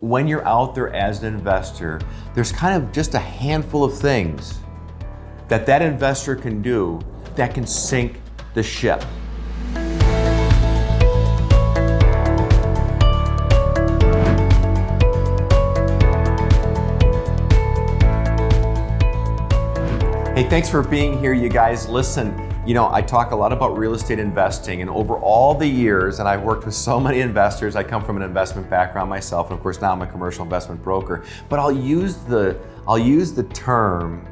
when you're out there as an investor, there's kind of just a handful of things that investor can do that can sink the ship. Hey, thanks for being here, you guys. Listen, I talk a lot about real estate investing, and over all the years, and I've worked with so many investors. I come from an investment background myself, and of course now I'm a commercial investment broker, but I'll use the term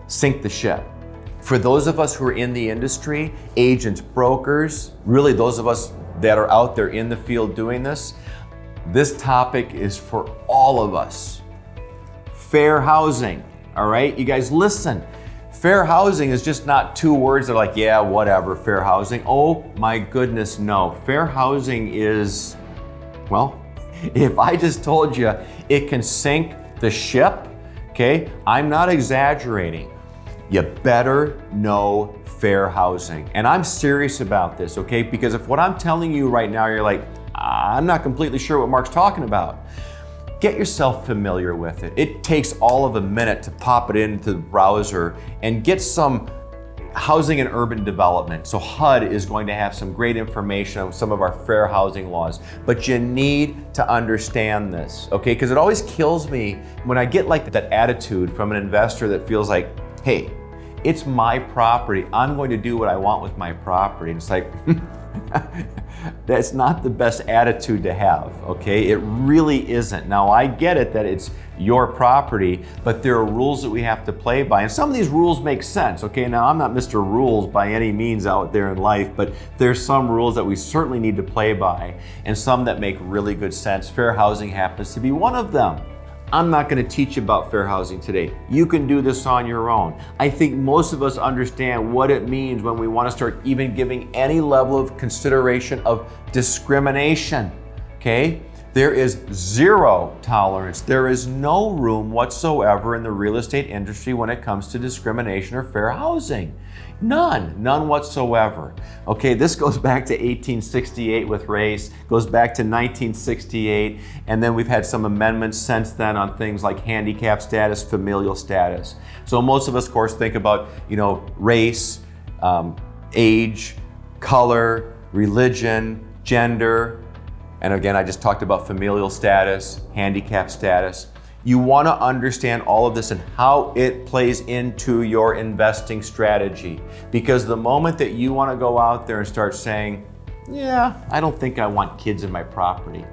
sink the ship. For those of us who are in the industry, agents, brokers, really those of us that are out there in the field doing this topic is for all of us. Fair housing. All right, you guys listen. Fair housing is just not two words that are like, yeah, whatever, fair housing. Oh my goodness, no. Fair housing is, well, if I just told you it can sink the ship, okay, I'm not exaggerating. You better know fair housing. And I'm serious about this, okay? Because if what I'm telling you right now, you're like, I'm not completely sure what Mark's talking about. Get yourself familiar with it. It takes all of a minute to pop it into the browser and get some housing and urban development. So HUD is going to have some great information on some of our fair housing laws, but you need to understand this, okay? Because it always kills me when I get like that attitude from an investor that feels like, hey, it's my property. I'm going to do what I want with my property. And it's like, that's not the best attitude to have, okay? It really isn't. Now, I get it that it's your property, but there are rules that we have to play by. And some of these rules make sense, okay? Now, I'm not Mr. Rules by any means out there in life, but there's some rules that we certainly need to play by and some that make really good sense. Fair housing happens to be one of them. I'm not going to teach you about fair housing today. You can do this on your own. I think most of us understand what it means when we want to start even giving any level of consideration of discrimination, okay? There is zero tolerance. There is no room whatsoever in the real estate industry when it comes to discrimination or fair housing. None whatsoever. Okay, this goes back to 1868 with race, goes back to 1968, and then we've had some amendments since then on things like handicap status, familial status. So most of us, of course, think about, race, age, color, religion, gender, and again, I just talked about familial status, handicap status. You want to understand all of this and how it plays into your investing strategy. Because the moment that you want to go out there and start saying, yeah, I don't think I want kids in my property,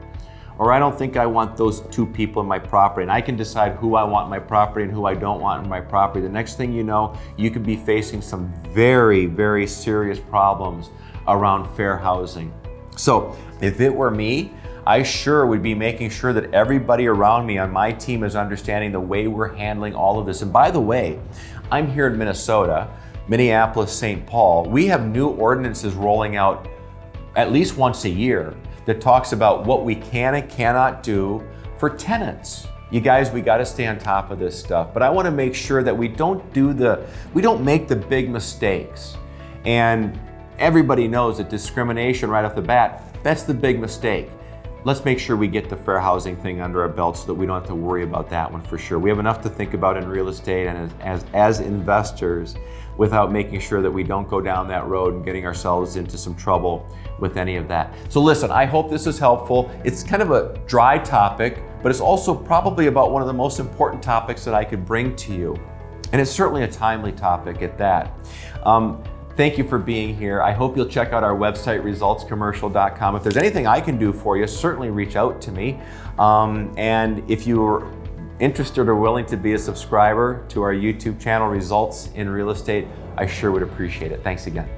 or I don't think I want those two people in my property, and I can decide who I want in my property and who I don't want in my property, the next thing you know, you could be facing some very, very serious problems around fair housing. So if it were me, I sure would be making sure that everybody around me on my team is understanding the way we're handling all of this. And by the way, I'm here in Minnesota, Minneapolis, St. Paul. We have new ordinances rolling out at least once a year that talks about what we can and cannot do for tenants. You guys, we got to stay on top of this stuff. But I want to make sure that we don't make the big mistakes. And everybody knows that discrimination right off the bat, that's the big mistake. Let's make sure we get the fair housing thing under our belt so that we don't have to worry about that one for sure. We have enough to think about in real estate and as investors without making sure that we don't go down that road and getting ourselves into some trouble with any of that. So listen, I hope this is helpful. It's kind of a dry topic, but it's also probably about one of the most important topics that I could bring to you. And it's certainly a timely topic at that. Thank you for being here. I hope you'll check out our website, resultscommercial.com. If there's anything I can do for you, certainly reach out to me. And if you're interested or willing to be a subscriber to our YouTube channel, Results in Real Estate, I sure would appreciate it. Thanks again.